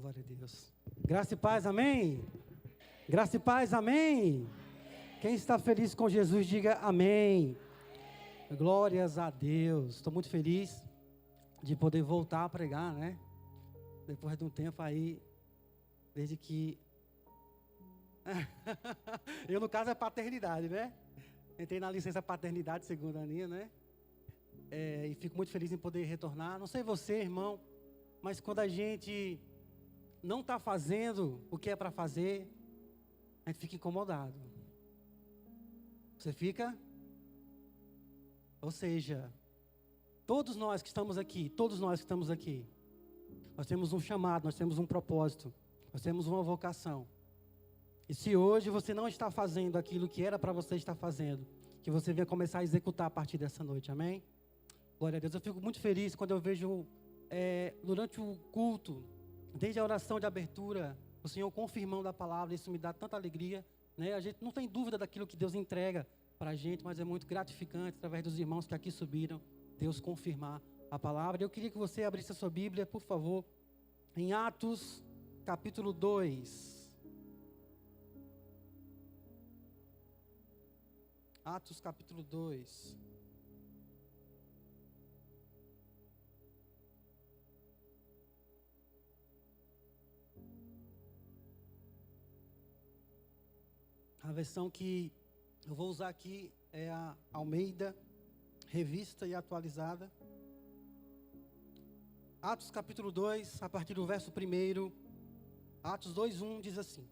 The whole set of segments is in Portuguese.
Glória a Deus. Graça e paz, amém? Graça e paz, amém? Quem está feliz com Jesus, diga amém. Glórias a Deus. Estou muito feliz de poder voltar a pregar, né? Depois de um tempo aí, desde que... Eu, no caso, é paternidade, né? Entrei na licença paternidade, segundo a Aninha, né? E fico muito feliz em poder retornar. Não sei você, irmão, mas quando a gente não está fazendo o que é para fazer, a gente fica incomodado. Você fica? Ou seja, todos nós que estamos aqui, nós temos um chamado, nós temos um propósito, nós temos uma vocação. E se hoje você não está fazendo aquilo que era para você estar fazendo, que você venha começar a executar a partir dessa noite, amém? Glória a Deus. Eu fico muito feliz quando eu vejo, durante o culto, desde a oração de abertura, o Senhor confirmando a palavra. Isso me dá tanta alegria, né? A gente não tem dúvida daquilo que Deus entrega para a gente, mas é muito gratificante, através dos irmãos que aqui subiram, Deus confirmar a palavra. Eu queria que você abrisse a sua Bíblia, por favor, em Atos, capítulo 2. Atos, capítulo 2. A versão que eu vou usar aqui é a Almeida, revista e atualizada. Atos capítulo 2, a partir do verso 1, Atos 2:1 diz assim: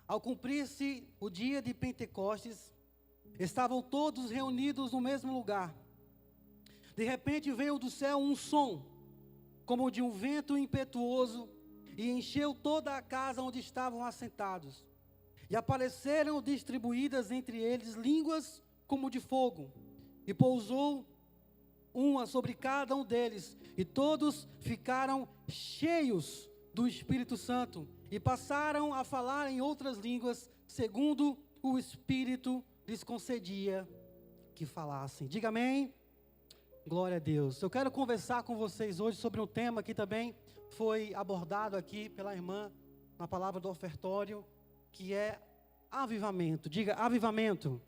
Ao cumprir-se o dia de Pentecostes, estavam todos reunidos no mesmo lugar. De repente veio do céu um som, como de um vento impetuoso, e encheu toda a casa onde estavam assentados. E apareceram distribuídas entre eles línguas como de fogo, e pousou uma sobre cada um deles, e todos ficaram cheios do Espírito Santo, e passaram a falar em outras línguas, segundo o Espírito lhes concedia que falassem. Diga amém. Glória a Deus. Eu quero conversar com vocês hoje sobre um tema que também foi abordado aqui pela irmã na palavra do ofertório, que é avivamento. Diga avivamento.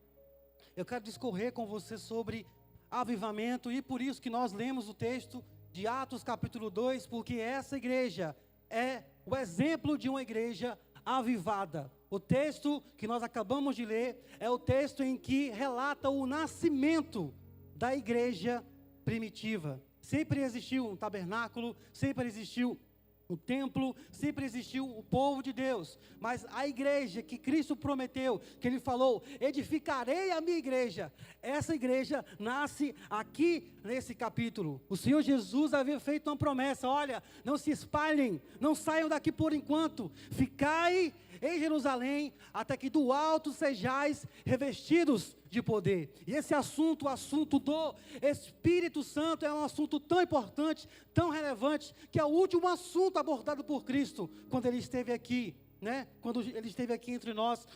Eu quero discorrer com você sobre avivamento, e por isso que nós lemos o texto de Atos capítulo 2, porque essa igreja é o exemplo de uma igreja avivada. O texto que nós acabamos de ler é o texto em que relata o nascimento da igreja primitiva. Sempre existiu um tabernáculo, sempre existiu o templo, sempre existiu o povo de Deus, mas a igreja que Cristo prometeu, que Ele falou, edificarei a minha igreja, essa igreja nasce aqui nesse capítulo. O Senhor Jesus havia feito uma promessa: olha, não se espalhem, não saiam daqui por enquanto, ficai em Jerusalém, até que do alto sejais revestidos de poder. E esse assunto, o assunto do Espírito Santo, é um assunto tão importante, tão relevante, que é o último assunto abordado por Cristo, quando Ele esteve aqui, né? Quando Ele esteve aqui entre nós,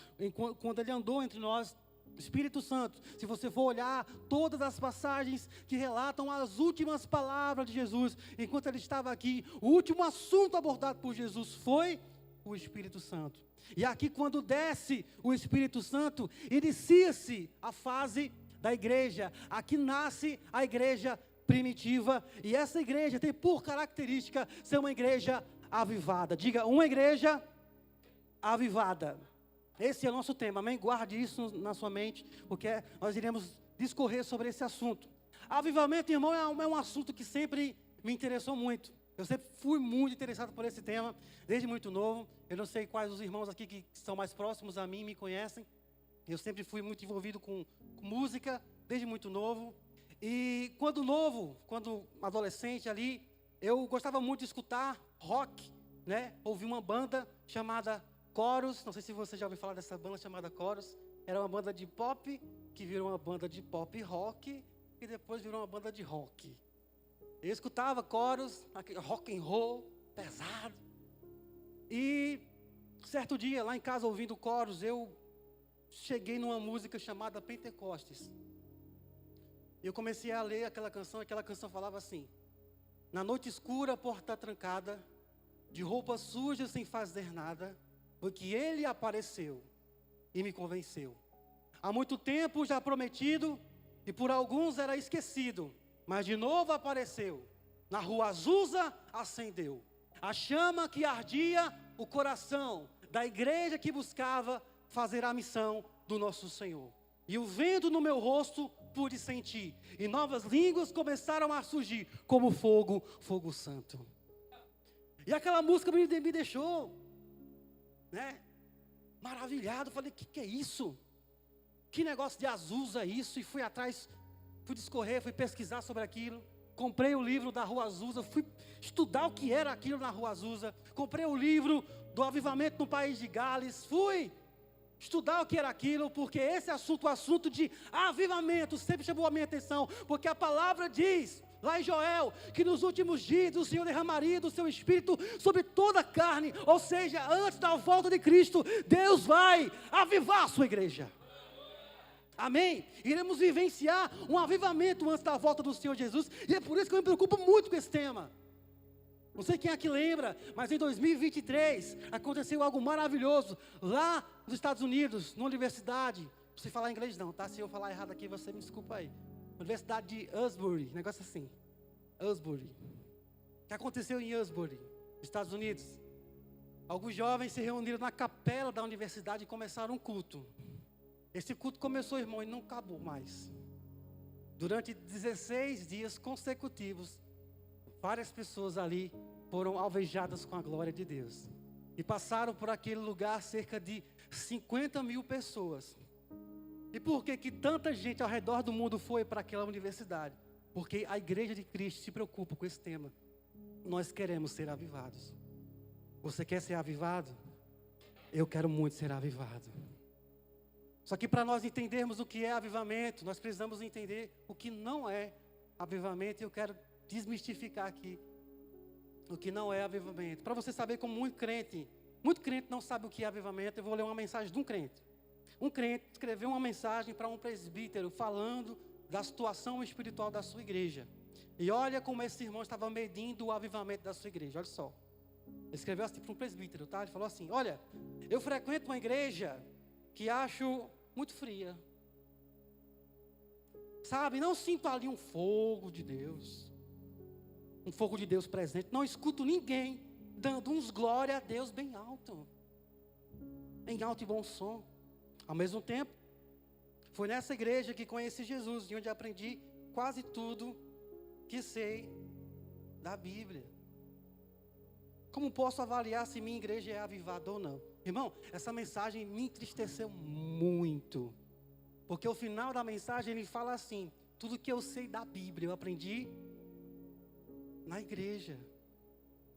quando Ele andou entre nós. Espírito Santo, se você for olhar todas as passagens que relatam as últimas palavras de Jesus, enquanto Ele estava aqui, o último assunto abordado por Jesus foi o Espírito Santo. E aqui, quando desce o Espírito Santo, inicia-se a fase da igreja. Aqui nasce a igreja primitiva, e essa igreja tem por característica ser uma igreja avivada. Diga, uma igreja avivada. Esse é o nosso tema, amém? Guarde isso na sua mente, porque nós iremos discorrer sobre esse assunto. Avivamento, irmão, é um assunto que sempre me interessou muito. Eu sempre fui muito interessado por esse tema, desde muito novo. Eu não sei quais os irmãos aqui que são mais próximos a mim me conhecem. Eu sempre fui muito envolvido com música, desde muito novo. E quando adolescente ali, eu gostava muito de escutar rock, né? Ouvi uma banda chamada Chorus. Não sei se você já ouviu falar dessa banda chamada Chorus. Era uma banda de pop, que virou uma banda de pop rock, e depois virou uma banda de rock. Eu escutava Chorus, rock and roll, pesado. E certo dia, lá em casa, ouvindo Chorus, eu cheguei numa música chamada Pentecostes. Eu comecei a ler aquela canção falava assim: na noite escura, porta trancada, de roupas sujas sem fazer nada, foi que ele apareceu e me convenceu. Há muito tempo já prometido, e por alguns era esquecido, mas de novo apareceu. Na rua Azusa acendeu a chama que ardia o coração da igreja que buscava fazer a missão do nosso Senhor. E o vento no meu rosto pude sentir, e novas línguas começaram a surgir, como fogo, fogo santo. E aquela música me deixou, né, maravilhado. Falei, que é isso? Que negócio de Azusa isso? E fui atrás, fui discorrer, fui pesquisar sobre aquilo. Comprei o livro da Rua Azusa, fui estudar o que era aquilo na Rua Azusa. Comprei o livro do avivamento no país de Gales, fui estudar o que era aquilo, porque esse assunto, o assunto de avivamento, sempre chamou a minha atenção, porque a palavra diz, lá em Joel, que nos últimos dias o Senhor derramaria do seu Espírito sobre toda a carne, ou seja, antes da volta de Cristo, Deus vai avivar a sua igreja. Amém? Iremos vivenciar um avivamento antes da volta do Senhor Jesus, e é por isso que eu me preocupo muito com esse tema. Não sei quem aqui lembra, mas em 2023 aconteceu algo maravilhoso lá nos Estados Unidos, numa universidade. Não sei falar inglês não, tá? Se eu falar errado aqui, você me desculpa aí. Universidade de Asbury, negócio assim. Asbury. O que aconteceu em Asbury, Estados Unidos? Alguns jovens se reuniram na capela da universidade e começaram um culto. Esse culto começou, irmão, e não acabou mais. Durante 16 dias consecutivos, várias pessoas ali foram alvejadas com a glória de Deus. E passaram por aquele lugar cerca de 50 mil pessoas. E por que tanta gente ao redor do mundo foi para aquela universidade? Porque a igreja de Cristo se preocupa com esse tema. Nós queremos ser avivados. Você quer ser avivado? Eu quero muito ser avivado. Só que para nós entendermos o que é avivamento, nós precisamos entender o que não é avivamento. E eu quero desmistificar aqui o que não é avivamento. Para você saber como muito crente não sabe o que é avivamento, eu vou ler uma mensagem de um crente. Um crente escreveu uma mensagem para um presbítero falando da situação espiritual da sua igreja. E olha como esse irmão estava medindo o avivamento da sua igreja, olha só. Ele escreveu assim para um presbítero, tá? Ele falou assim, olha, eu frequento uma igreja que acho muito fria. Sabe, não sinto ali um fogo de Deus. Um fogo de Deus presente. Não escuto ninguém dando uns glória a Deus bem alto. Em alto e bom som. Ao mesmo tempo, foi nessa igreja que conheci Jesus, e onde aprendi quase tudo que sei da Bíblia. Como posso avaliar se minha igreja é avivada ou não? Irmão, essa mensagem me entristeceu muito. Porque o final da mensagem ele fala assim, tudo que eu sei da Bíblia eu aprendi na igreja.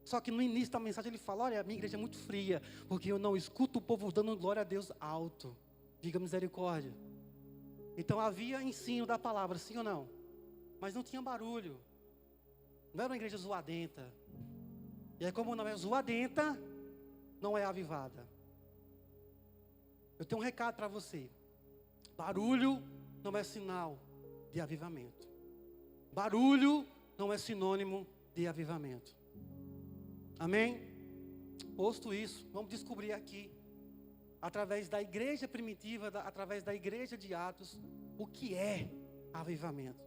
Só que no início da mensagem ele fala, olha, a minha igreja é muito fria, porque eu não escuto o povo dando glória a Deus alto. Diga misericórdia. Então havia ensino da palavra, sim ou não? Mas não tinha barulho. Não era uma igreja zoadenta. E aí como não é zoadenta, não é avivada. Eu tenho um recado para você. Barulho não é sinal de avivamento. Barulho não é sinônimo de avivamento. Amém? Posto isso, vamos descobrir aqui, através da igreja primitiva, através da igreja de Atos, o que é avivamento.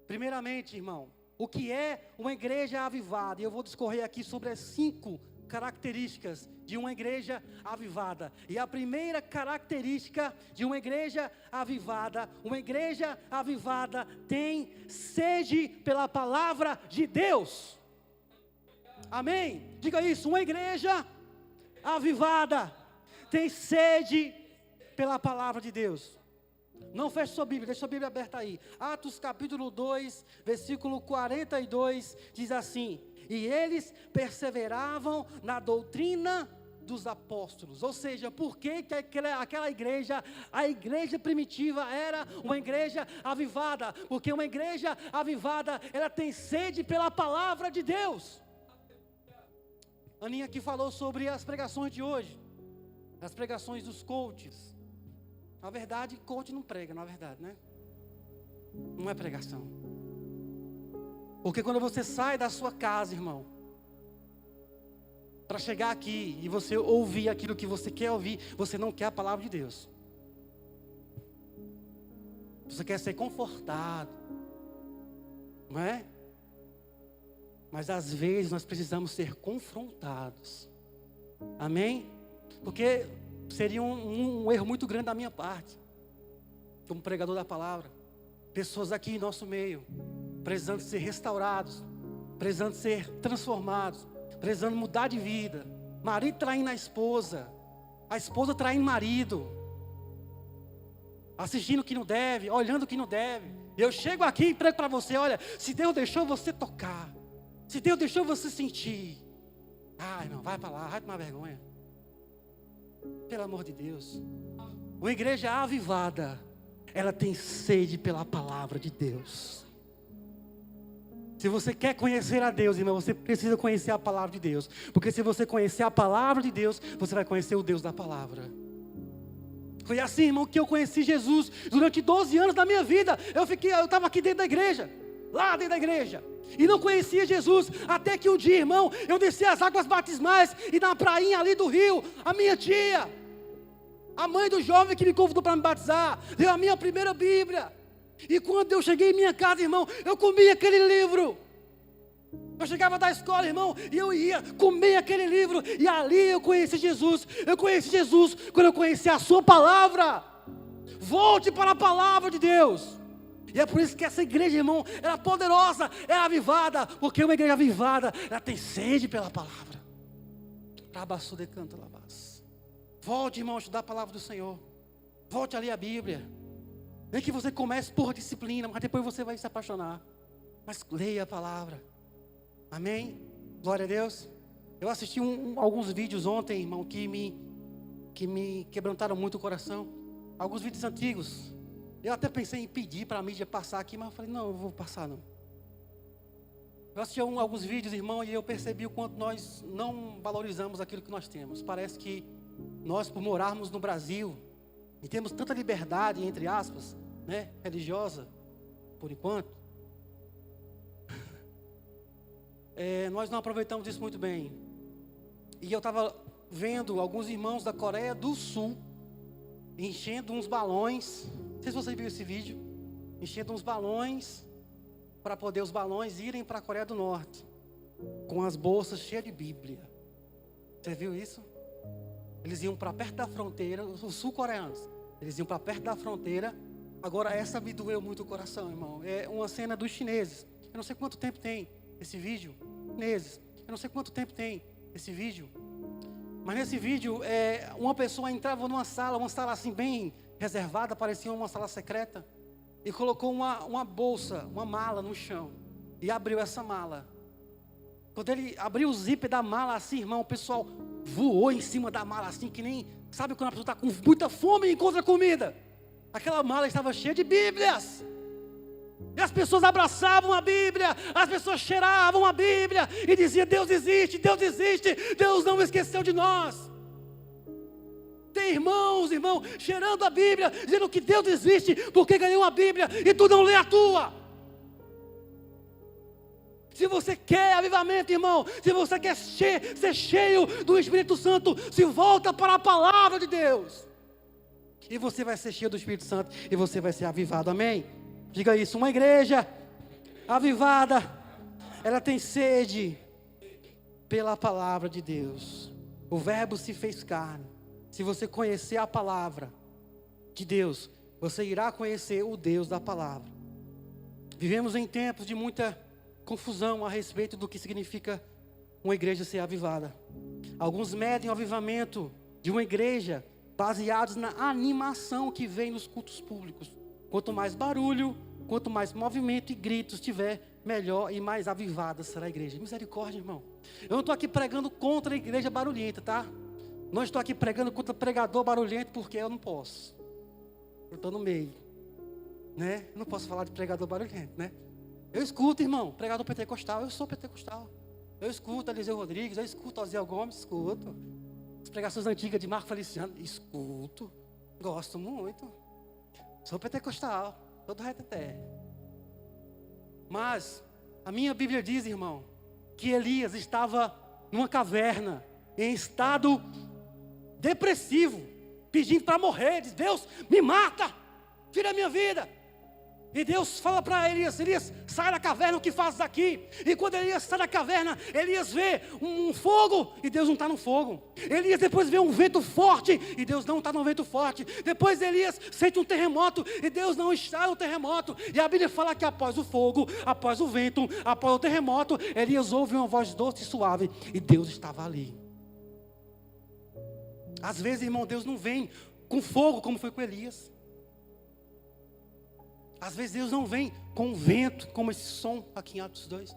Primeiramente, irmão, o que é uma igreja avivada? E eu vou discorrer aqui sobre as 5 características de uma igreja avivada. E a primeira característica de uma igreja avivada tem sede pela palavra de Deus. Amém? Diga isso, uma igreja avivada tem sede pela palavra de Deus. Não feche sua Bíblia, deixa sua Bíblia aberta aí. Atos capítulo 2, versículo 42, diz assim: e eles perseveravam na doutrina dos apóstolos. Ou seja, por que aquela igreja, a igreja primitiva era uma igreja avivada? Porque uma igreja avivada, ela tem sede pela palavra de Deus. Aninha aqui falou sobre as pregações de hoje, as pregações dos coaches. Na verdade, coach não prega, na verdade, né? Não é pregação. Porque quando você sai da sua casa, irmão, para chegar aqui e você ouvir aquilo que você quer ouvir, você não quer a palavra de Deus. Você quer ser confortado, não é? Mas às vezes nós precisamos ser confrontados. Amém? Porque seria um erro muito grande da minha parte, como pregador da palavra. Pessoas aqui em nosso meio, precisando ser restaurados, precisando ser transformados, precisando mudar de vida. Marido traindo a esposa traindo o marido, assistindo o que não deve, olhando o que não deve. Eu chego aqui e prego para você, olha, se Deus deixou você tocar, se Deus deixou você sentir, ai não, vai para lá, vai tomar vergonha. Pelo amor de Deus. Uma igreja avivada, ela tem sede pela palavra de Deus. Se você quer conhecer a Deus, irmão, você precisa conhecer a palavra de Deus. Porque se você conhecer a palavra de Deus, você vai conhecer o Deus da palavra. Foi assim, irmão, que eu conheci Jesus. Durante 12 anos da minha vida, eu estava aqui dentro da igreja, lá dentro da igreja, e não conhecia Jesus, até que um dia, irmão, eu desci as águas batismais, e na prainha ali do rio, a minha tia, a mãe do jovem que me convidou para me batizar, deu a minha primeira Bíblia. E quando eu cheguei em minha casa, irmão, eu comia aquele livro. Eu chegava da escola, irmão, e eu ia comer aquele livro, e ali eu conheci Jesus. Eu conheci Jesus quando eu conheci a sua palavra. Volte para a palavra de Deus. E é por isso que essa igreja, irmão, ela é poderosa, é avivada, porque uma igreja avivada, ela tem sede pela palavra. Rabaçu de canta labás. Volte, irmão, a estudar a palavra do Senhor. Volte a ler a Bíblia. Nem que você comece por disciplina, mas depois você vai se apaixonar. Mas leia a palavra. Amém? Glória a Deus. Eu assisti alguns vídeos ontem, irmão, que me quebrantaram muito o coração. Alguns vídeos antigos. Eu até pensei em pedir para a mídia passar aqui, mas eu falei, não, eu vou passar não. Eu assisti alguns vídeos, irmão, e eu percebi o quanto nós não valorizamos aquilo que nós temos. Parece que nós, por morarmos no Brasil, e temos tanta liberdade, entre aspas, né, religiosa, por enquanto, nós não aproveitamos isso muito bem. E eu estava vendo alguns irmãos da Coreia do Sul, enchendo uns balões, não sei se você viu esse vídeo, enchendo uns balões, para poder os balões irem para a Coreia do Norte, com as bolsas cheias de Bíblia. Você viu isso? Eles iam para perto da fronteira, os sul-coreanos, eles iam para perto da fronteira. Agora essa me doeu muito o coração, irmão. É uma cena dos chineses. Eu não sei quanto tempo tem esse vídeo. Chineses. Eu não sei quanto tempo tem esse vídeo. Mas nesse vídeo, uma pessoa entrava numa sala assim bem reservada, parecia uma sala secreta, e colocou uma bolsa, uma mala no chão, e abriu essa mala. Quando ele abriu o zíper da mala assim, irmão, o pessoal voou em cima da mala assim, que nem, sabe quando a pessoa está com muita fome e encontra comida? Aquela mala estava cheia de Bíblias. E as pessoas abraçavam a Bíblia, as pessoas cheiravam a Bíblia e diziam, Deus existe, Deus não esqueceu de nós. Tem irmão, cheirando a Bíblia, dizendo que Deus existe porque ganhou a Bíblia e tu não lê a tua. Se você quer avivamento, irmão, se você quer ser cheio do Espírito Santo, se volta para a palavra de Deus. E você vai ser cheio do Espírito Santo e você vai ser avivado, amém? Diga isso, uma igreja avivada, ela tem sede pela palavra de Deus. O verbo se fez carne. Se você conhecer a palavra de Deus, você irá conhecer o Deus da palavra. Vivemos em tempos de muita confusão a respeito do que significa uma igreja ser avivada. Alguns medem o avivamento de uma igreja baseados na animação que vem nos cultos públicos. Quanto mais barulho, quanto mais movimento e gritos tiver, melhor e mais avivada será a igreja. Misericórdia, irmão. Eu não estou aqui pregando contra a igreja barulhenta, tá? Não estou aqui pregando contra pregador barulhento, porque eu não posso. Eu estou no meio, né? Eu não posso falar de pregador barulhento, né? Eu escuto, irmão, pregador pentecostal. Eu sou pentecostal. Eu escuto Eliseu Rodrigues, eu escuto Osiel Gomes, escuto. As pregações antigas de Marco Feliciano, escuto. Gosto muito. Sou pentecostal, todo reteté. Mas a minha Bíblia diz, irmão, que Elias estava numa caverna, em estado depressivo, pedindo para morrer. Diz: Deus, me mata, tira a minha vida. E Deus fala para Elias: Elias, sai da caverna, o que fazes aqui? E quando Elias sai da caverna, Elias vê um fogo, e Deus não está no fogo. Elias depois vê um vento forte, e Deus não está no vento forte. Depois Elias sente um terremoto, e Deus não está no terremoto. E a Bíblia fala que após o fogo, após o vento, após o terremoto, Elias ouve uma voz doce e suave, e Deus estava ali. Às vezes, irmão, Deus não vem com fogo, como foi com Elias. Às vezes Deus não vem com um vento, como esse som aqui em Atos 2.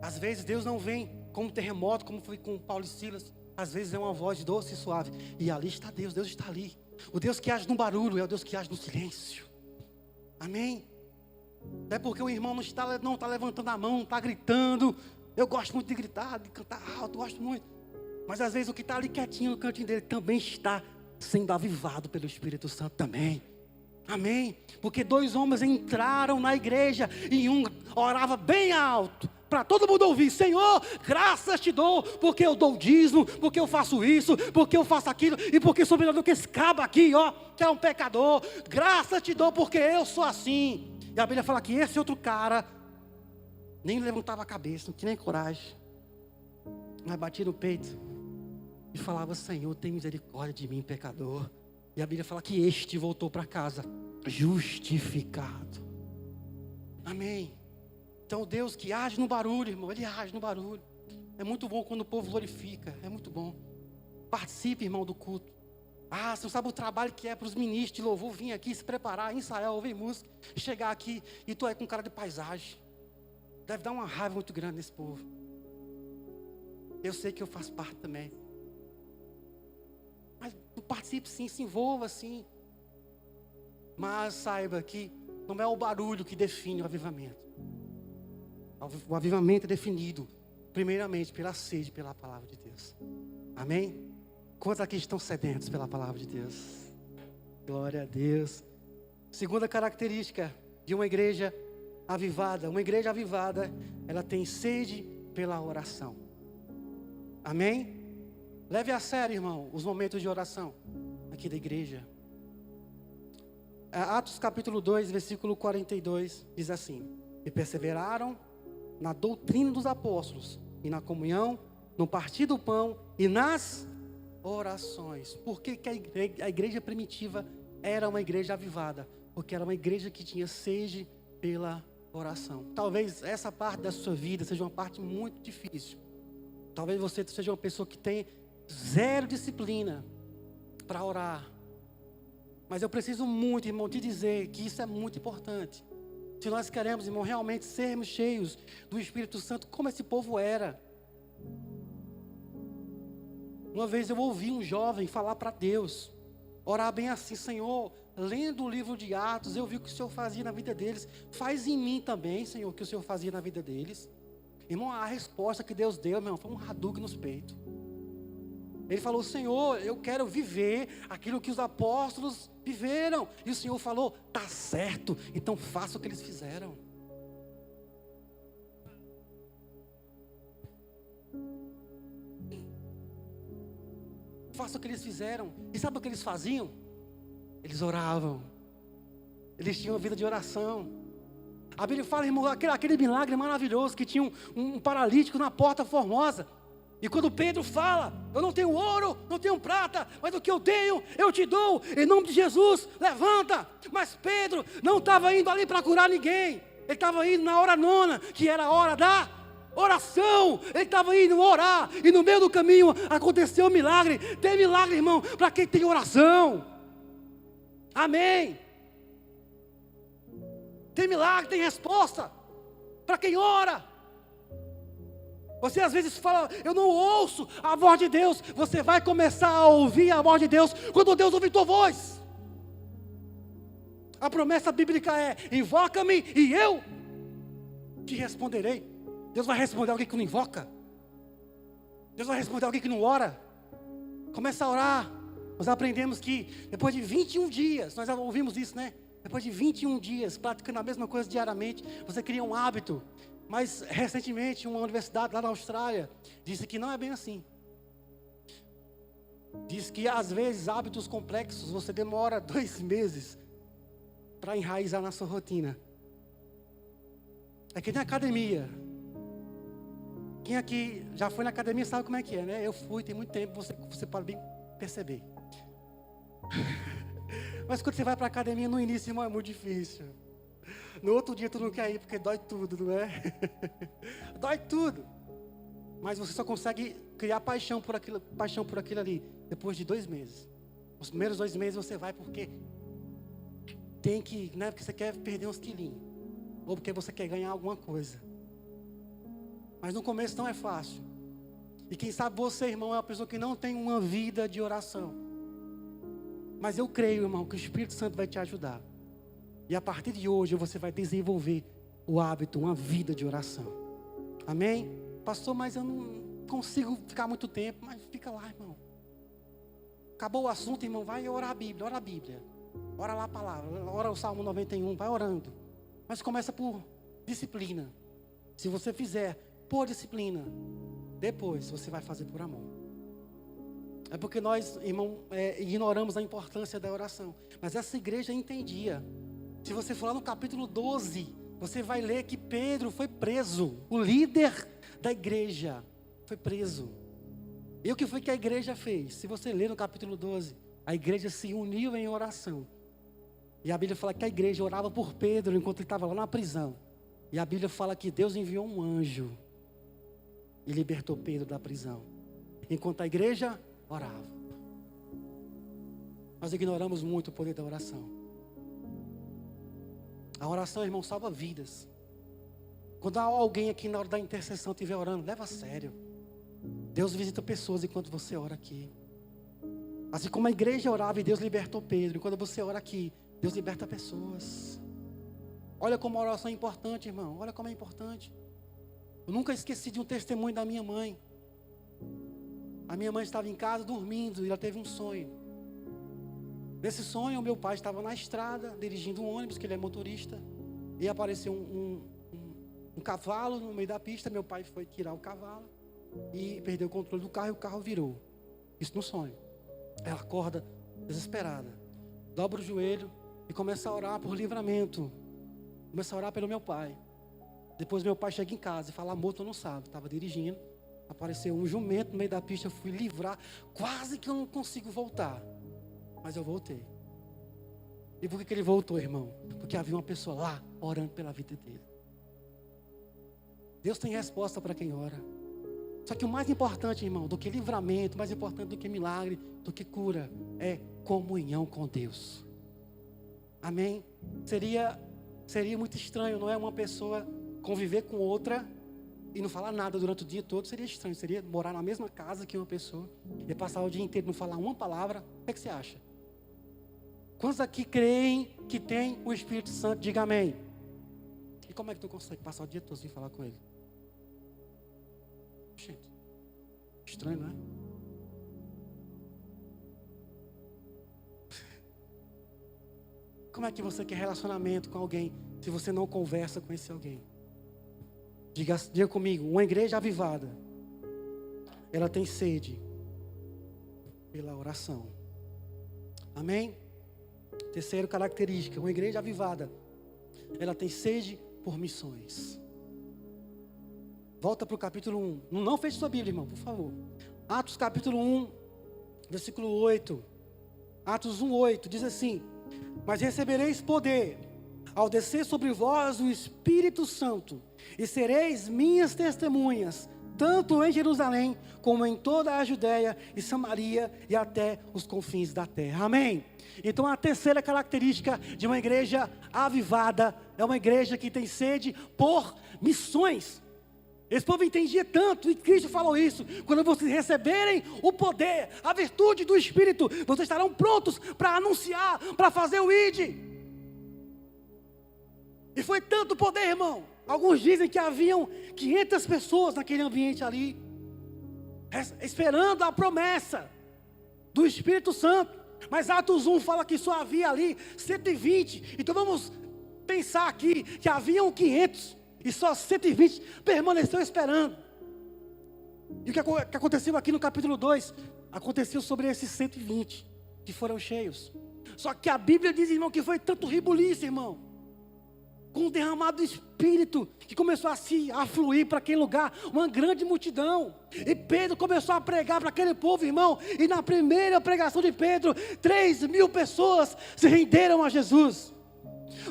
Às vezes Deus não vem com um terremoto, como foi com Paulo e Silas. Às vezes é uma voz doce e suave. E ali está Deus, Deus está ali. O Deus que age no barulho é o Deus que age no silêncio. Amém? Não é porque o irmão não está levantando a mão, não está gritando. Eu gosto muito de gritar, de cantar alto, gosto muito. Mas às vezes o que está ali quietinho no cantinho dele também está sendo avivado pelo Espírito Santo também. Amém? Porque 2 homens entraram na igreja e um orava bem alto, para todo mundo ouvir: Senhor, graças te dou, porque eu dou o dízimo, porque eu faço isso, porque eu faço aquilo, e porque sou melhor do que esse cabo aqui, ó, que é um pecador. Graças te dou, porque eu sou assim. E a Bíblia fala que esse outro cara nem levantava a cabeça, não tinha nem coragem, mas batia no peito e falava: Senhor, tem misericórdia de mim, pecador. E a Bíblia fala que este voltou para casa justificado. Amém? Então Deus que age no barulho, irmão, Ele age no barulho. É muito bom quando o povo glorifica, é muito bom. Participe, irmão, do culto. Você não sabe o trabalho que é para os ministros de louvor vir aqui, se preparar, ensaiar, ouvir música, chegar aqui e tu aí com cara de paisagem. Deve dar uma raiva muito grande nesse povo. Eu sei que eu faço parte também. Mas participe sim, se envolva sim. Mas saiba que não é o barulho que define o avivamento. O avivamento é definido primeiramente pela sede, pela palavra de Deus. Amém? Quantos aqui estão sedentos pela palavra de Deus? Glória a Deus. Segunda característica de uma igreja avivada. Uma igreja avivada, ela tem sede pela oração. Amém? Leve a sério, irmão, os momentos de oração aqui da igreja. Atos capítulo 2, versículo 42, diz assim: E perseveraram na doutrina dos apóstolos, e na comunhão, no partir do pão, e nas orações. Por que a igreja primitiva era uma igreja avivada? Porque era uma igreja que tinha sede pela oração. Talvez essa parte da sua vida seja uma parte muito difícil. Talvez você seja uma pessoa que tem zero disciplina para orar. Mas eu preciso muito, irmão, te dizer que isso é muito importante. Se nós queremos, irmão, realmente sermos cheios do Espírito Santo, como esse povo era. Uma vez eu ouvi um jovem falar para Deus, orar bem assim: Senhor, lendo o livro de Atos, eu vi o que o Senhor fazia na vida deles. Faz em mim também, Senhor, o que o Senhor fazia na vida deles. Irmão, a resposta que Deus deu, meu irmão, foi um Hadouken nos peitos. Ele falou: Senhor, eu quero viver aquilo que os apóstolos viveram. E o Senhor falou: tá certo, então faça o que eles fizeram. Faça o que eles fizeram. E sabe o que eles faziam? Eles oravam. Eles tinham uma vida de oração. A Bíblia fala, irmão, aquele milagre maravilhoso que tinha um paralítico na porta formosa. E quando Pedro fala: eu não tenho ouro, não tenho prata, mas o que eu tenho, eu te dou, em nome de Jesus, levanta. Mas Pedro não estava indo ali para curar ninguém. Ele estava indo na hora nona, que era a hora da oração. Ele estava indo orar, e no meio do caminho aconteceu um milagre. Tem milagre, irmão, para quem tem oração. Amém. Tem milagre, tem resposta para quem ora. Você às vezes fala: eu não ouço a voz de Deus. Você vai começar a ouvir a voz de Deus quando Deus ouvir tua voz. A promessa bíblica é: invoca-me e eu te responderei. Deus vai responder alguém que não invoca. Deus vai responder alguém que não ora. Começa a orar. Nós aprendemos que depois de 21 dias, nós ouvimos isso, né? Depois de 21 dias, praticando a mesma coisa diariamente, você cria um hábito. Mas recentemente uma universidade lá na Austrália disse que não é bem assim. Diz que às vezes hábitos complexos você demora 2 meses para enraizar na sua rotina. É que nem academia. Quem aqui já foi na academia sabe como é que é, né? Eu fui, tem muito tempo, você pode bem perceber. Mas quando você vai para a academia no início, irmão, é muito difícil. No outro dia tu não quer ir porque dói tudo, não é? Dói tudo. Mas você só consegue criar paixão por aquilo ali depois de 2 meses. Os primeiros 2 meses você vai porque tem que, né? Porque você quer perder uns quilinhos. Ou porque você quer ganhar alguma coisa. Mas no começo não é fácil. E quem sabe você, irmão, é uma pessoa que não tem uma vida de oração. Mas eu creio, irmão, que o Espírito Santo vai te ajudar. E a partir de hoje você vai desenvolver o hábito, uma vida de oração. Amém? Pastor, mas eu não consigo ficar muito tempo. Mas fica lá, irmão. Acabou o assunto, irmão, vai orar a Bíblia, ora a Bíblia. Ora lá a palavra, ora o Salmo 91, vai orando. Mas começa por disciplina. Se você fizer por disciplina, depois você vai fazer por amor. É porque nós, irmão, ignoramos a importância da oração. Mas essa igreja entendia. Se você for lá no capítulo 12, você vai ler que Pedro foi preso. O líder da igreja foi preso. E o que foi que a igreja fez? Se você ler no capítulo 12, a igreja se uniu em oração. E a Bíblia fala que a igreja orava por Pedro enquanto ele estava lá na prisão. E a Bíblia fala que Deus enviou um anjo e libertou Pedro da prisão. Enquanto a igreja orava. Nós ignoramos muito o poder da oração. A oração, irmão, salva vidas. Quando alguém aqui na hora da intercessão estiver orando, leva a sério. Deus visita pessoas enquanto você ora aqui. Assim como a igreja orava e Deus libertou Pedro, quando você ora aqui, Deus liberta pessoas. Olha como a oração é importante, irmão. Olha como é importante. Eu nunca esqueci de um testemunho da minha mãe. A minha mãe estava em casa dormindo e ela teve um sonho. Nesse sonho, o meu pai estava na estrada, dirigindo um ônibus, que ele é motorista. E apareceu um cavalo no meio da pista. Meu pai foi tirar o cavalo e perdeu o controle do carro e o carro virou. Isso no sonho. Ela acorda desesperada, dobra o joelho e começa a orar por livramento. Começa a orar pelo meu pai. Depois meu pai chega em casa e fala: amor, tu não sabe, estava dirigindo, apareceu um jumento no meio da pista, eu fui livrar, quase que eu não consigo voltar, mas eu voltei. E por que ele voltou, irmão? Porque havia uma pessoa lá orando pela vida dele. Deus tem resposta para quem ora. Só que o mais importante, irmão, do que livramento, mais importante do que milagre, do que cura, é comunhão com Deus. Amém? Seria muito estranho, não é? Uma pessoa conviver com outra e não falar nada durante o dia todo. Seria estranho, seria morar na mesma casa que uma pessoa e passar o dia inteiro e não falar uma palavra. O que você acha? Quantos aqui creem que tem o Espírito Santo? Diga amém. E como é que tu consegue passar o dia todo sem falar com ele? Gente, estranho, não é? Como é que você quer relacionamento com alguém se você não conversa com esse alguém? Diga comigo, uma igreja avivada, ela tem sede pela oração. Amém? Terceira característica, uma igreja avivada, ela tem sede por missões. Volta para o capítulo 1. Não feche sua Bíblia, irmão, por favor. Atos capítulo 1, versículo 8. Atos 1, 8, diz assim: mas recebereis poder ao descer sobre vós o Espírito Santo, e sereis minhas testemunhas, tanto em Jerusalém, como em toda a Judéia e Samaria, e até os confins da terra. Amém? Então a terceira característica de uma igreja avivada, é uma igreja que tem sede por missões. Esse povo entendia tanto, e Cristo falou isso: quando vocês receberem o poder, a virtude do Espírito, vocês estarão prontos para anunciar, para fazer o ID. E foi tanto poder, irmão. Alguns dizem que haviam 500 pessoas naquele ambiente ali, esperando a promessa do Espírito Santo. Mas Atos 1 fala que só havia ali 120. Então vamos pensar aqui que haviam 500 e só 120 permaneceu esperando. E o que aconteceu aqui no capítulo 2, aconteceu sobre esses 120 que foram cheios. Só que a Bíblia diz, irmão, que foi tanto rebuliço, irmão, com o derramado do Espírito, que começou a fluir para aquele lugar, uma grande multidão. E Pedro começou a pregar para aquele povo, irmão. E na primeira pregação de Pedro, 3.000 pessoas se renderam a Jesus.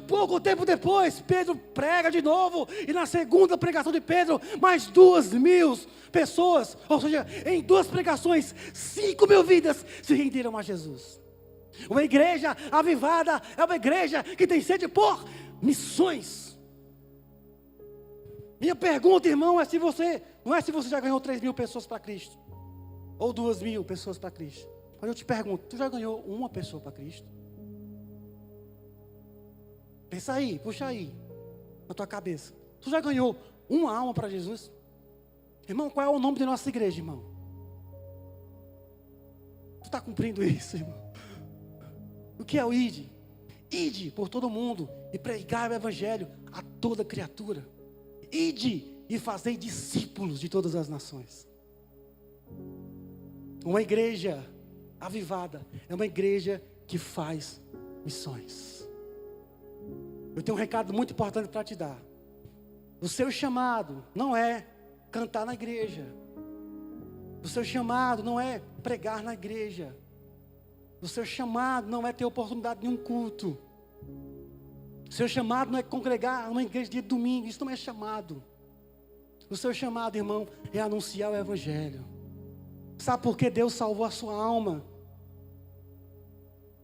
Pouco tempo depois, Pedro prega de novo. E na segunda pregação de Pedro, mais 2.000 pessoas. Ou seja, em 2 pregações, 5.000 vidas se renderam a Jesus. Uma igreja avivada é uma igreja que tem sede por missões. Minha pergunta, irmão, não é se você já ganhou 3.000 pessoas para Cristo, ou 2.000 pessoas para Cristo. Mas eu te pergunto, tu já ganhou uma pessoa para Cristo? Pensa aí, puxa aí, na tua cabeça. Tu já ganhou uma alma para Jesus? Irmão, qual é o nome da nossa igreja, irmão? Tu está cumprindo isso, irmão? O que é o ID? Ide por todo mundo e pregai o evangelho a toda criatura. Ide e fazei discípulos de todas as nações. Uma igreja avivada é uma igreja que faz missões. Eu tenho um recado muito importante para te dar. O seu chamado não é cantar na igreja. O seu chamado não é pregar na igreja. O seu chamado não é ter oportunidade em um culto. O seu chamado não é congregar numa igreja de domingo. Isso não é chamado. O seu chamado, irmão, é anunciar o evangelho. Sabe por que Deus salvou a sua alma?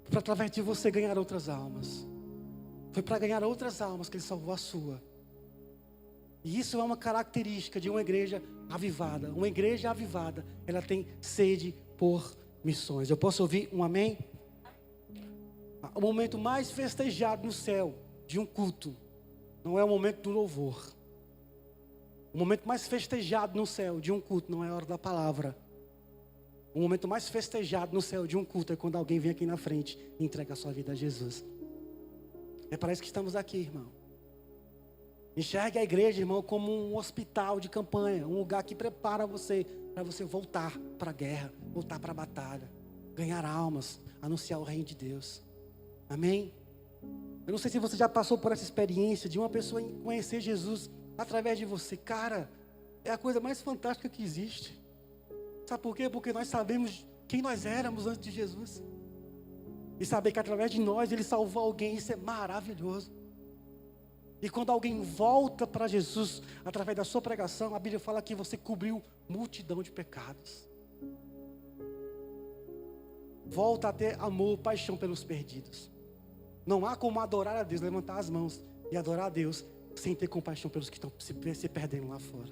Para através de você ganhar outras almas. Foi para ganhar outras almas que Ele salvou a sua. E isso é uma característica de uma igreja avivada. Uma igreja avivada, ela tem sede por missões. Eu posso ouvir um amém? O momento mais festejado no céu de um culto não é o momento do louvor. O momento mais festejado no céu de um culto não é a hora da palavra. O momento mais festejado no céu de um culto é quando alguém vem aqui na frente e entrega a sua vida a Jesus. É para isso que estamos aqui, irmão. Enxergue a igreja, irmão, como um hospital de campanha, um lugar que prepara você para você voltar para a guerra, voltar para a batalha, ganhar almas, anunciar o reino de Deus. Amém? Eu não sei se você já passou por essa experiência de uma pessoa conhecer Jesus através de você. Cara, é a coisa mais fantástica que existe. Sabe por quê? Porque nós sabemos quem nós éramos antes de Jesus. E saber que através de nós Ele salvou alguém, isso é maravilhoso. E quando alguém volta para Jesus, através da sua pregação, a Bíblia fala que você cobriu multidão de pecados. Volta a ter amor, paixão pelos perdidos. Não há como adorar a Deus, levantar as mãos e adorar a Deus, sem ter compaixão pelos que estão se perdendo lá fora.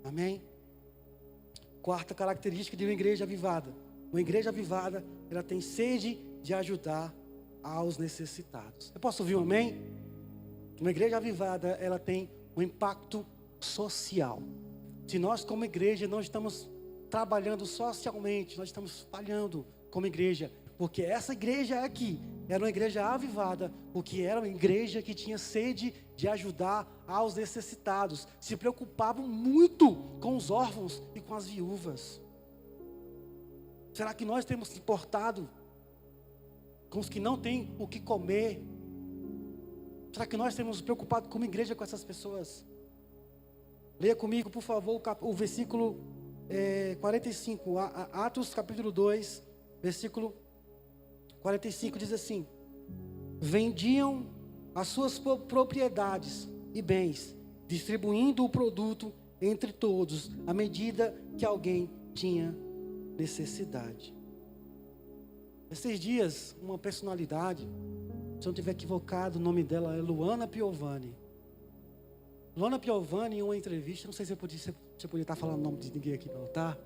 Amém? Quarta característica de uma igreja avivada. Uma igreja avivada, ela tem sede de ajudar aos necessitados. Eu posso ouvir um amém? Uma igreja avivada, ela tem um impacto social. Se nós como igreja não estamos trabalhando socialmente, nós estamos falhando como igreja. Porque essa igreja aqui era uma igreja avivada, porque era uma igreja que tinha sede de ajudar aos necessitados. Se preocupavam muito com os órfãos e com as viúvas. Será que nós temos se importado com os que não têm o que comer? Será que nós temos preocupado como igreja com essas pessoas? Leia comigo, por favor, o versículo 45, Atos capítulo 2, versículo 45, diz assim: vendiam as suas propriedades e bens, distribuindo o produto entre todos, à medida que alguém tinha necessidade. Esses dias, uma personalidade, se eu não estiver equivocado, o nome dela é Luana Piovani. Luana Piovani, em uma entrevista, não sei se eu podia estar falando o nome de ninguém aqui, não, tá?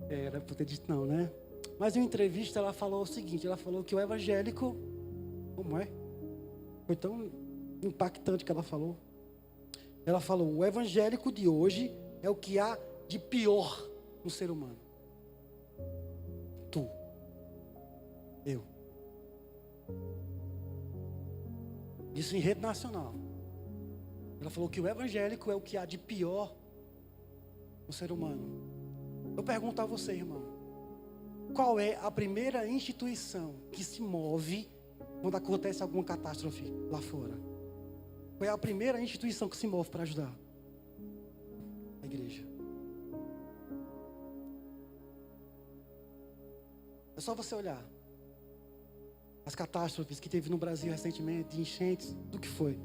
Era para ter dito não, né? Mas em uma entrevista ela falou o seguinte, ela falou que o evangélico, como é? Foi tão impactante que ela falou. Ela falou, o evangélico de hoje é o que há de pior no ser humano. Tu. Eu. Isso em rede nacional. Ela falou que o evangélico é o que há de pior no ser humano. Eu pergunto a você, irmão, qual é a primeira instituição que se move quando acontece alguma catástrofe lá fora? Qual é a primeira instituição que se move para ajudar? A igreja. É só você olhar as catástrofes que teve no Brasil recentemente, de enchentes, do que foi.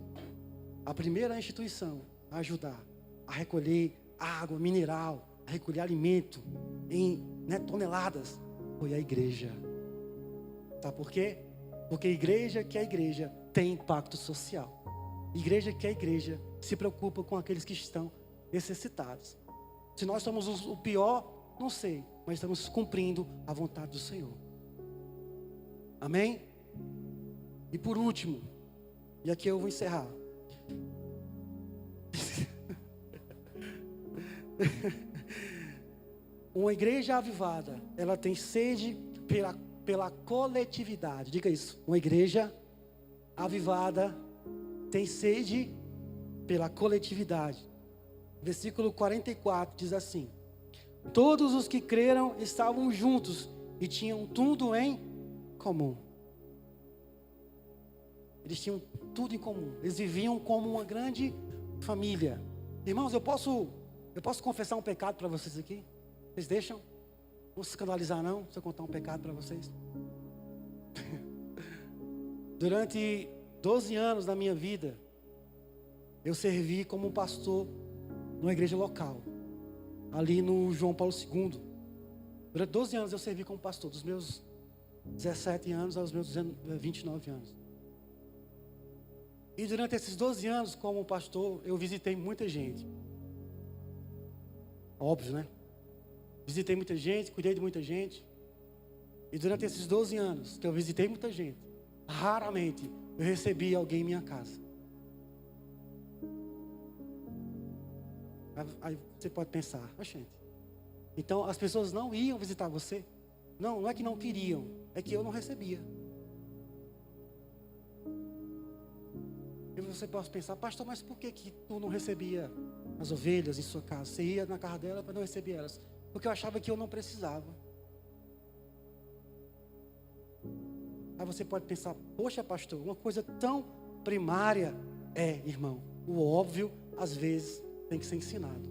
A primeira instituição a ajudar, a recolher água mineral, a recolher alimento em toneladas, foi a igreja. Sabe por quê? Porque igreja que é igreja tem impacto social. Igreja que é igreja se preocupa com aqueles que estão necessitados. Se nós somos o pior, não sei, mas estamos cumprindo a vontade do Senhor. Amém? E por último, e aqui eu vou encerrar. Uma igreja avivada, ela tem sede pela coletividade. Diga isso. Uma igreja avivada tem sede pela coletividade. Versículo 44 diz assim: todos os que creram estavam juntos e tinham tudo em comum. Eles tinham tudo em comum. Eles viviam como uma grande família. Irmãos, eu posso confessar um pecado para vocês aqui? Vocês deixam? Não se escandalizar não, se eu contar um pecado para vocês. Durante 12 anos da minha vida, eu servi como pastor numa igreja local, ali no João Paulo II. Durante 12 anos eu servi como pastor, dos meus 17 anos aos meus 29 anos. E durante esses 12 anos como pastor, eu visitei muita gente. Óbvio, né? Visitei muita gente, cuidei de muita gente. E durante esses 12 anos que eu visitei muita gente, raramente eu recebi alguém em minha casa. Aí você pode pensar, gente, então as pessoas não iam visitar você? Não é que não queriam, é que eu não recebia. E você pode pensar, pastor, mas por que tu não recebia as ovelhas em sua casa? Você ia na casa dela para não receber elas? Porque eu achava que eu não precisava. Aí você pode pensar, poxa pastor, uma coisa tão primária. Irmão, o óbvio às vezes tem que ser ensinado.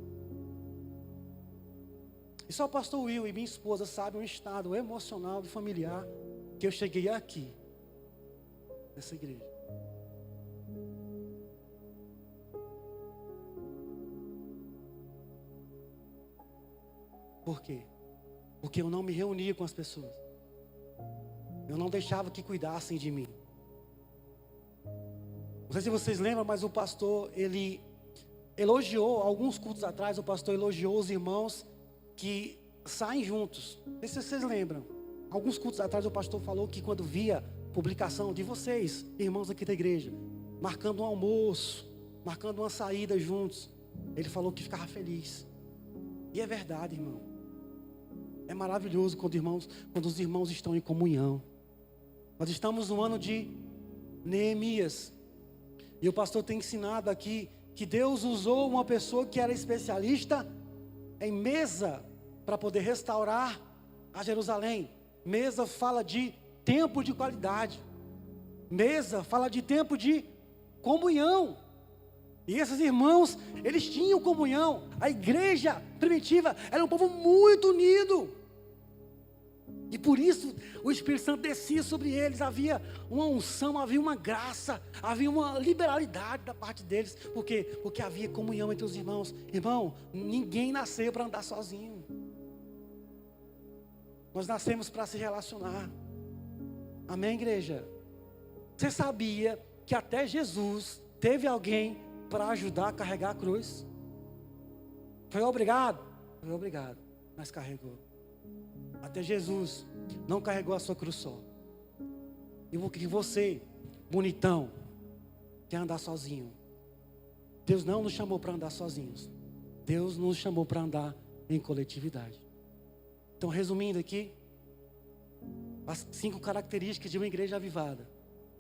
E só o pastor Will e minha esposa sabem o estado emocional e familiar que eu cheguei aqui, nessa igreja. Por quê? Porque eu não me reunia com as pessoas. Eu não deixava que cuidassem de mim. Não sei se vocês lembram, mas o pastor, ele elogiou, alguns cultos atrás, o pastor elogiou os irmãos que saem juntos. Não sei se vocês lembram. Alguns cultos atrás o pastor falou que quando via publicação de vocês, irmãos aqui da igreja, marcando um almoço, marcando uma saída juntos, ele falou que ficava feliz. E é verdade, irmão. É maravilhoso quando os irmãos estão em comunhão. Nós estamos no ano de Neemias. E o pastor tem ensinado aqui que Deus usou uma pessoa que era especialista em mesa para poder restaurar a Jerusalém. Mesa fala de tempo de qualidade. Mesa fala de tempo de comunhão. E esses irmãos, eles tinham comunhão. A igreja primitiva era um povo muito unido. E por isso o Espírito Santo descia sobre eles. Havia uma unção, havia uma graça, havia uma liberalidade da parte deles. Por quê? Porque havia comunhão entre os irmãos. Irmão, ninguém nasceu para andar sozinho. Nós nascemos para se relacionar. Amém, igreja? Você sabia que até Jesus teve alguém para ajudar a carregar a cruz? Foi obrigado? Foi obrigado, mas carregou. Até Jesus não carregou a sua cruz só. E porque você, bonitão, quer andar sozinho. Deus não nos chamou para andar sozinhos. Deus nos chamou para andar em coletividade. Então, resumindo aqui, as 5 características de uma igreja avivada.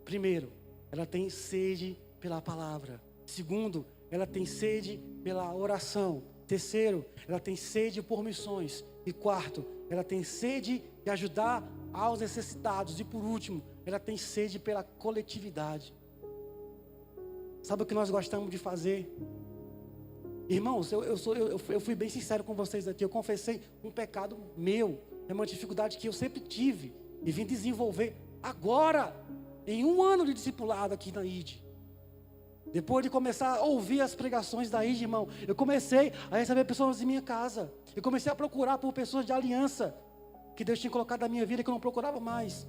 Primeiro, ela tem sede pela palavra. Segundo, ela tem sede pela oração. Terceiro, ela tem sede por missões. E quarto, ela tem sede de ajudar aos necessitados. E por último, ela tem sede pela coletividade. Sabe o que nós gostamos de fazer? Irmãos, eu fui bem sincero com vocês aqui. Eu confessei um pecado meu. É uma dificuldade que eu sempre tive e vim desenvolver agora, em 1 ano de discipulado aqui na ID. Depois de começar a ouvir as pregações da ID, irmão, eu comecei a receber pessoas em minha casa. Eu comecei a procurar por pessoas de aliança que Deus tinha colocado na minha vida que eu não procurava mais.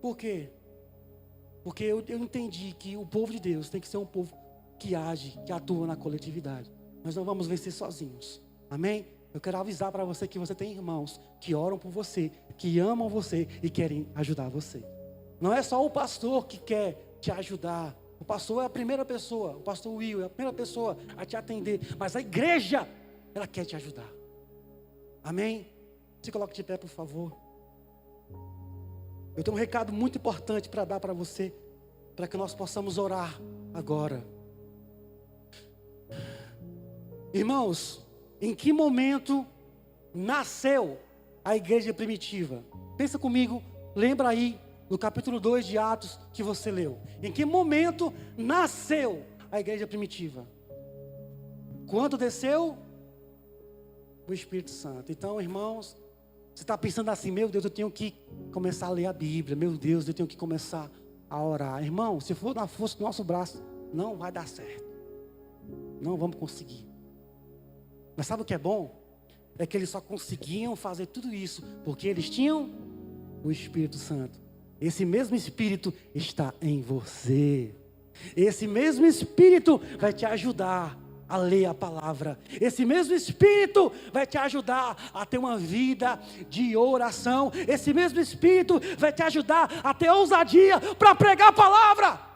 Por quê? Porque eu entendi que o povo de Deus tem que ser um povo que age, que atua na coletividade. Nós não vamos vencer sozinhos. Amém? Eu quero avisar para você que você tem irmãos que oram por você, que amam você e querem ajudar você. Não é só o pastor que quer te ajudar. O pastor é a primeira pessoa, o pastor Will é a primeira pessoa a te atender. Mas a igreja, ela quer te ajudar. Amém? Se coloque de pé, por favor. Eu tenho um recado muito importante para dar para você, para que nós possamos orar agora. Irmãos, em que momento nasceu a igreja primitiva? Pensa comigo, lembra aí no capítulo 2 de Atos que você leu. Em que momento nasceu a igreja primitiva? Quando desceu o Espírito Santo. Então, irmãos, você está pensando assim, meu Deus, eu tenho que começar a ler a Bíblia. Meu Deus, eu tenho que começar a orar. Irmão, se for na força do nosso braço, não vai dar certo. Não vamos conseguir. Mas sabe o que é bom? É que eles só conseguiam fazer tudo isso porque eles tinham o Espírito Santo. Esse mesmo Espírito está em você. Esse mesmo Espírito vai te ajudar a ler a palavra. Esse mesmo Espírito vai te ajudar a ter uma vida de oração. Esse mesmo Espírito vai te ajudar a ter ousadia para pregar a palavra.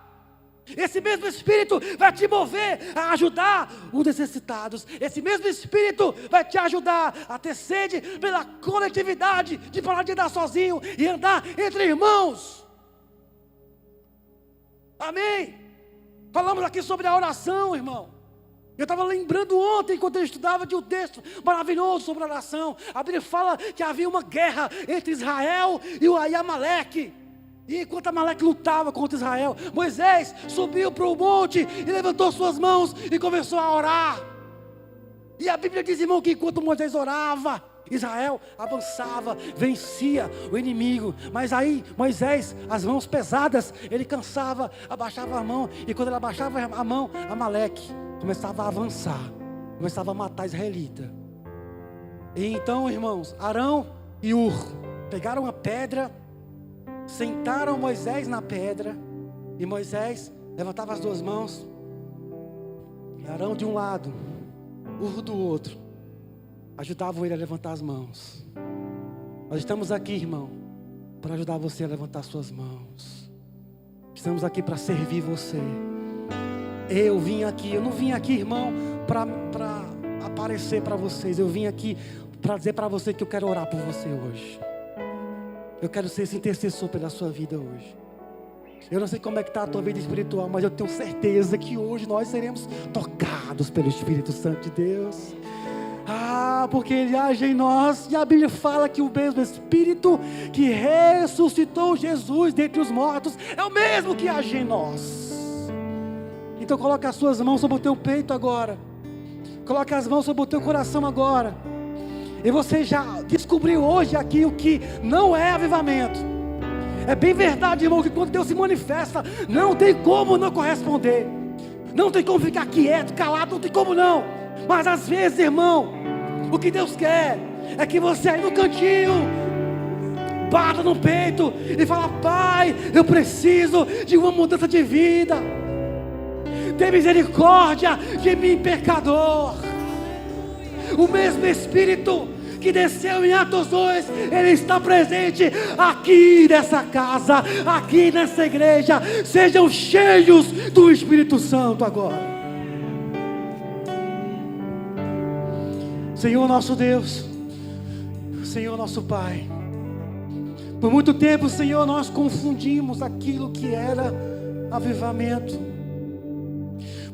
Esse mesmo Espírito vai te mover a ajudar os necessitados. Esse mesmo Espírito vai te ajudar a ter sede pela coletividade, de parar de andar sozinho e andar entre irmãos. Amém? Falamos aqui sobre a oração, irmão. Eu estava lembrando ontem, enquanto eu estudava, de um texto maravilhoso sobre a oração. A Bíblia fala que havia uma guerra entre Israel e Amaleque. E enquanto Amaleque lutava contra Israel, Moisés subiu para o monte e levantou suas mãos e começou a orar. E a Bíblia diz, irmão, que enquanto Moisés orava, Israel avançava, vencia o inimigo. Mas aí Moisés, as mãos pesadas, ele cansava, abaixava a mão. E quando ele abaixava a mão, Amaleque começava a avançar, começava a matar israelita. E então, irmãos, Arão e Hur pegaram a pedra, sentaram Moisés na pedra, e Moisés levantava as duas mãos, e Arão de um lado, Hur do outro, ajudavam ele a levantar as mãos. Nós estamos aqui, irmão, para ajudar você a levantar suas mãos. Estamos aqui para servir você. Eu não vim aqui, irmão, para aparecer para vocês. Eu vim aqui para dizer para você que eu quero orar por você hoje. Eu quero ser esse intercessor pela sua vida hoje. Eu não sei como é que está a tua vida espiritual, mas eu tenho certeza que hoje nós seremos tocados pelo Espírito Santo de Deus. Porque Ele age em nós. E a Bíblia fala que o mesmo Espírito que ressuscitou Jesus dentre os mortos é o mesmo que age em nós. Então coloque as suas mãos sobre o teu peito agora. Coloque as mãos sobre o teu coração agora. E você já descobriu hoje aqui o que não é avivamento. É bem verdade, irmão, que quando Deus se manifesta, não tem como não corresponder. Não tem como ficar quieto, calado, não tem como não. Mas às vezes, irmão, o que Deus quer é que você aí no cantinho bata no peito e fala: Pai, eu preciso de uma mudança de vida. Tem misericórdia de mim, pecador. O mesmo Espírito que desceu em Atos 2, Ele está presente aqui nessa casa, aqui nessa igreja. Sejam cheios do Espírito Santo agora. Senhor nosso Deus, Senhor nosso Pai, por muito tempo, Senhor, nós confundimos aquilo que era avivamento.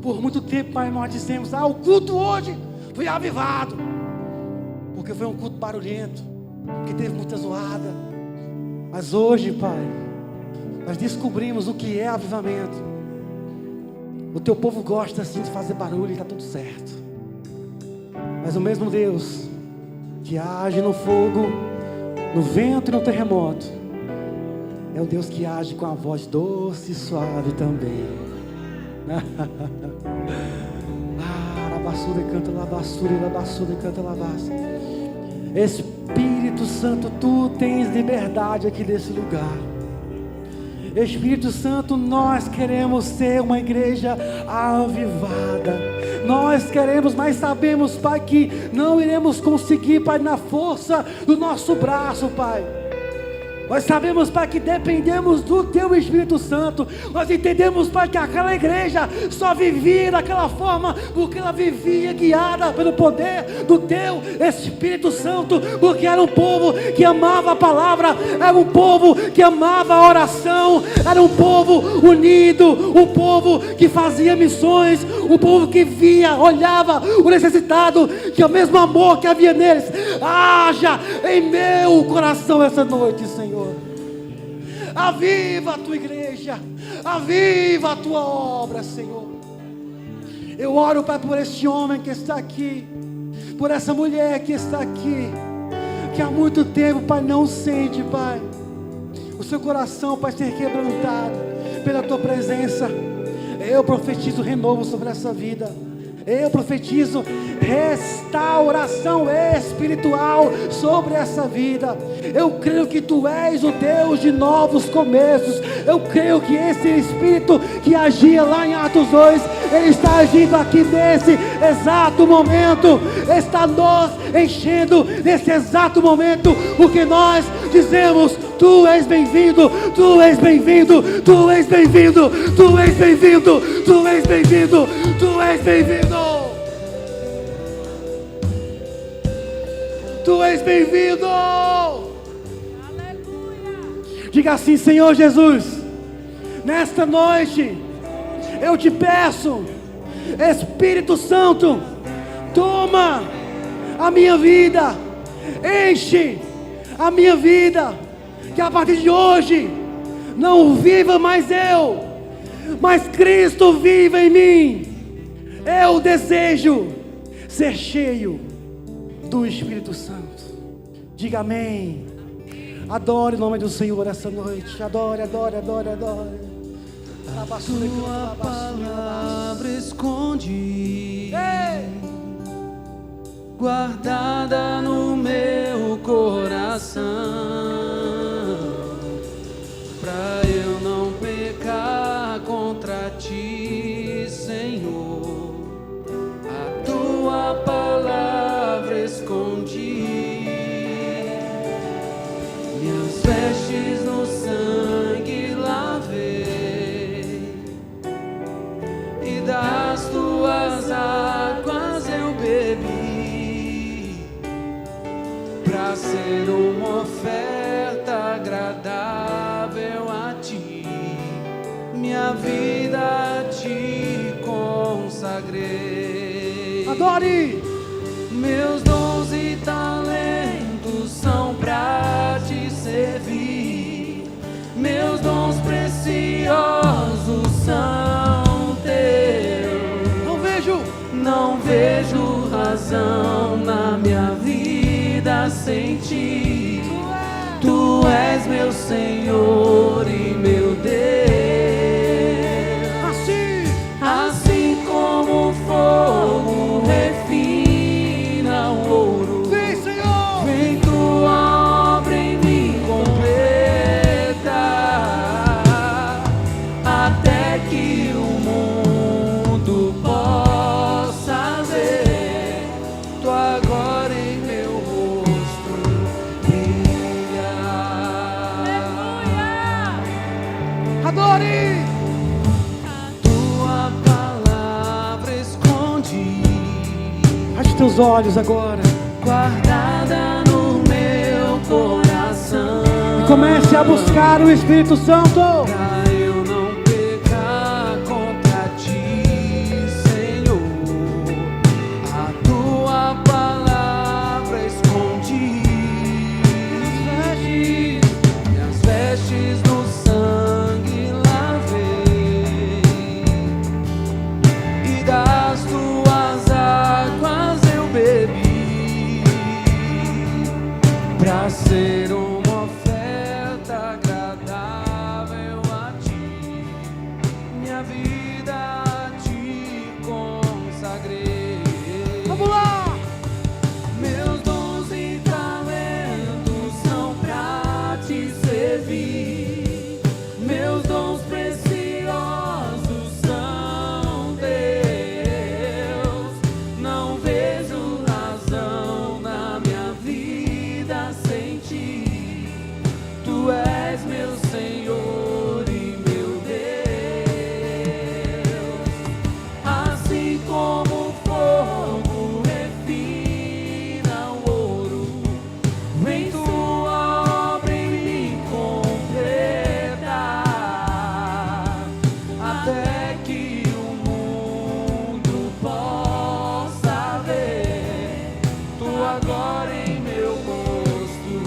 Por muito tempo, Pai, nós dissemos: o culto hoje foi avivado, porque foi um culto barulhento, que teve muita zoada. Mas hoje, Pai, nós descobrimos o que é avivamento. O teu povo gosta assim de fazer barulho e está tudo certo. Mas o mesmo Deus que age no fogo, no vento e no terremoto, é o Deus que age com a voz doce e suave também. Labassura canta labassura, labassura canta labassura. Espírito Santo, tu tens liberdade aqui nesse lugar. Espírito Santo, nós queremos ser uma igreja avivada. Nós queremos, mas sabemos, Pai, que não iremos conseguir, Pai, na força do nosso braço, Pai. Nós sabemos, Pai, que dependemos do Teu Espírito Santo. Nós entendemos, Pai, que aquela igreja só vivia daquela forma porque ela vivia guiada pelo poder do Teu Espírito Santo, porque era um povo que amava a palavra, era um povo que amava a oração, era um povo unido, um povo que fazia missões, um povo que via, olhava o necessitado, que o mesmo amor que havia neles haja em meu coração essa noite, Senhor. Aviva a tua igreja, aviva a tua obra, Senhor. Eu oro, Pai, por este homem que está aqui, por essa mulher que está aqui, que há muito tempo, Pai, não sente, Pai, o seu coração, Pai, ser quebrantado pela tua presença. Eu profetizo renovo sobre essa vida. Eu profetizo restauração espiritual sobre essa vida. Eu creio que Tu és o Deus de novos começos. Eu creio que esse Espírito que agia lá em Atos 2, Ele está agindo aqui nesse exato momento, está nos enchendo nesse exato momento, porque nós dizemos: Tu és bem-vindo, Tu és bem-vindo, Tu és bem-vindo, Tu és bem-vindo, Tu és bem-vindo, Tu és bem-vindo. Tu és bem-vindo. Aleluia. Diga assim: Senhor Jesus, nesta noite eu te peço, Espírito Santo, toma a minha vida, enche a minha vida, que a partir de hoje não viva mais eu, mas Cristo viva em mim. Eu desejo ser cheio do Espírito Santo. Diga amém. Adore o nome do Senhor essa noite. Adore, adore, adore, adore. A tua palavra escondi, guardada no meu coração, pra eu não pecar contra Ti, Senhor. A tua palavra escondi, minhas vestes no sangue lavei, e das tuas águas eu bebi, pra ser uma oferta agradável a Ti, minha vida a Ti consagrei. Adore! Meus dons e talentos são pra Te servir, meus dons preciosos são Teus. Não vejo razão na minha vida sem Ti. Tu és meu Senhor e meu Deus. Assim como o fogo refina o ouro, Vem, Senhor! vem Tua obra em mim completa, até que o mundo possa ver Tua glória em meu rosto brilhar. Adore! Tua palavra escondi, Feche teus olhos agora guardada no meu coração, e comece a buscar o Espírito Santo. pra eu não pecar contra Ti, pra ser uma oferta agradável a ti. Minha vida te consagrei. Vamos lá! Meus dons e talentos são pra te servir. Meus dons preciosos são Deus. Não vejo razão na minha vida sem ti. Tu és meu Senhor e meu Deus. Assim como o fogo refina o ouro, vem tua obra em mim completar, até que o mundo possa ver tua glória em meu rosto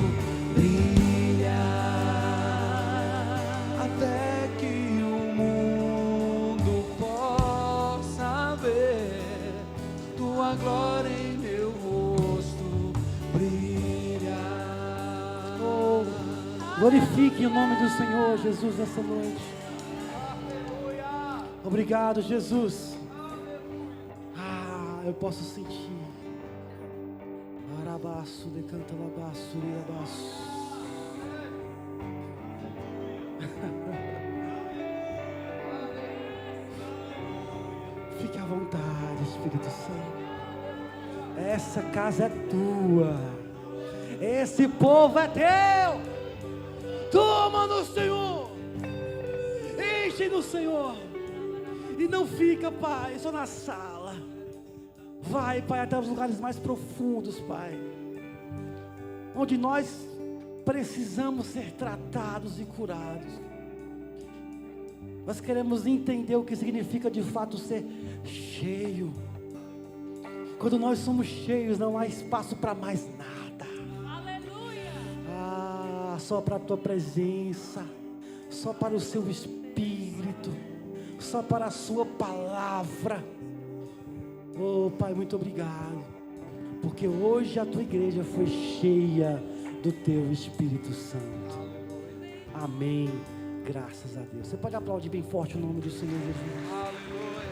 brilhar, até que o mundo possa ver tua glória em meu rosto brilhar. Oh, glorifique o nome do Senhor Jesus nessa noite. Obrigado, Jesus. Eu posso sentir. Arabaço, decanta labaço, irabaço. Fique à vontade, Espírito Santo. Essa casa é tua. Esse povo é teu. Toma no Senhor. Enche no Senhor. E não fica, Pai, só na sala. Vai, Pai, até os lugares mais profundos, Pai. Onde nós precisamos ser tratados e curados. Nós queremos entender o que significa de fato ser cheio. Quando nós somos cheios, não há espaço para mais nada. Aleluia. Só para a tua presença, só para o seu Espírito, só para a sua palavra. Oh, Pai, muito obrigado, porque hoje a tua igreja foi cheia do teu Espírito Santo. Amém. Graças a Deus. Você pode aplaudir bem forte o nome do Senhor Jesus. Aleluia.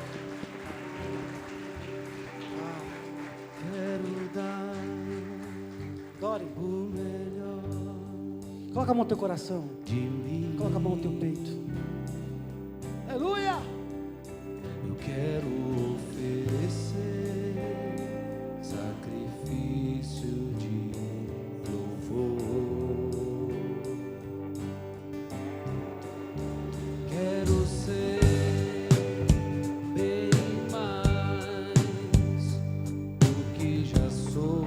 Quero dar Adore. o melhor Coloca a mão no teu coração. de mim. Coloca a mão no teu peito. Aleluia. Eu quero oferecer sacrifício de louvor. Quero ser bem mais do que já sou.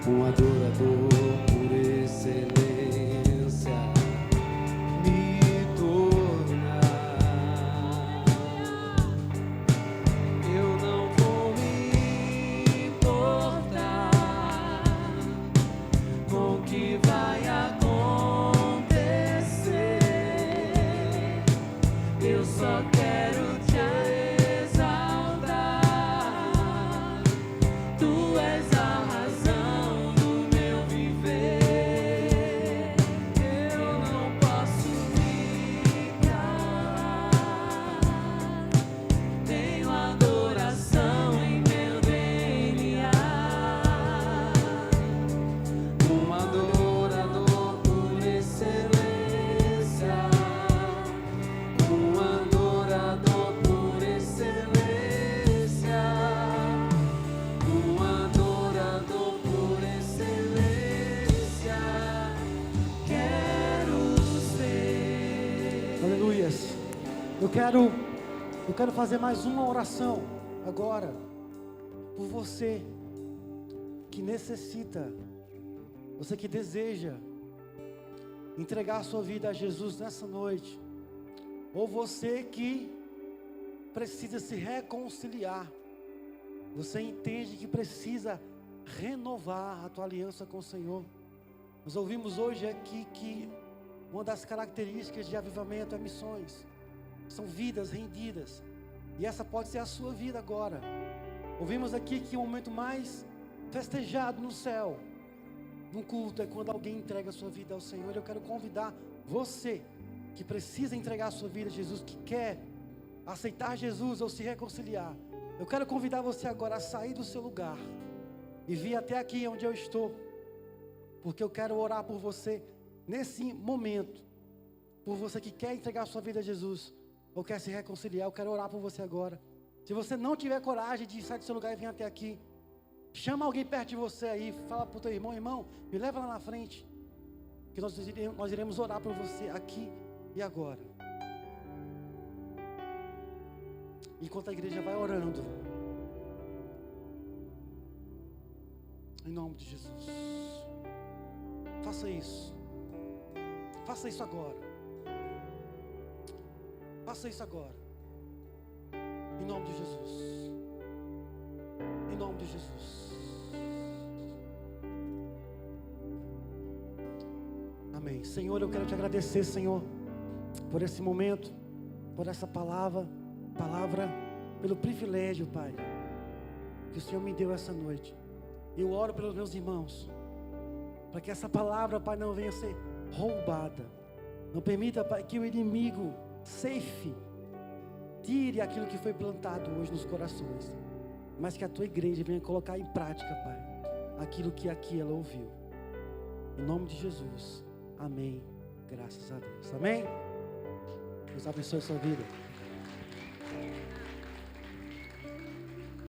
Um adorador por excelência me tornar. Eu não vou me importar com o que vai acontecer. Eu só quero te exaltar. Tu és a razão do meu viver. Eu não posso me calar. Tenho adoração em meu DNA. Um adorador por excelência. Um adorador por excelência. Um adorador por excelência. Quero ser. Aleluias. Eu quero fazer mais uma oração agora por você que necessita, você que deseja entregar a sua vida a Jesus nessa noite, ou você que precisa se reconciliar, você entende que precisa renovar a tua aliança com o Senhor. Nós ouvimos hoje aqui que uma das características de avivamento é missões. São vidas rendidas. E essa pode ser a sua vida agora. Ouvimos aqui que o momento mais festejado no céu, num culto, é quando alguém entrega a sua vida ao Senhor. Eu quero convidar você que precisa entregar a sua vida a Jesus, que quer aceitar Jesus ou se reconciliar. Eu quero convidar você agora a sair do seu lugar e vir até aqui onde eu estou, porque eu quero orar por você nesse momento. Por você que quer entregar a sua vida a Jesus ou quer se reconciliar, eu quero orar por você agora. Se você não tiver coragem de sair do seu lugar e vir até aqui, chama alguém perto de você aí, fala para o teu irmão: irmão, me leva lá na frente, que nós iremos orar por você aqui e agora. Enquanto a igreja vai orando, em nome de Jesus, faça isso agora, faça isso agora, em nome de Jesus, em nome de Jesus. Amém. Senhor, eu quero te agradecer, Senhor, por esse momento, por essa palavra, pelo privilégio, Pai, que o Senhor me deu essa noite. Eu oro pelos meus irmãos, para que essa palavra, Pai, não venha ser roubada. Não permita, Pai, que o inimigo tire aquilo que foi plantado hoje nos corações, mas que a tua igreja venha colocar em prática, Pai, aquilo que aqui ela ouviu. Em nome de Jesus, amém. Graças a Deus, amém. Deus abençoe a sua vida.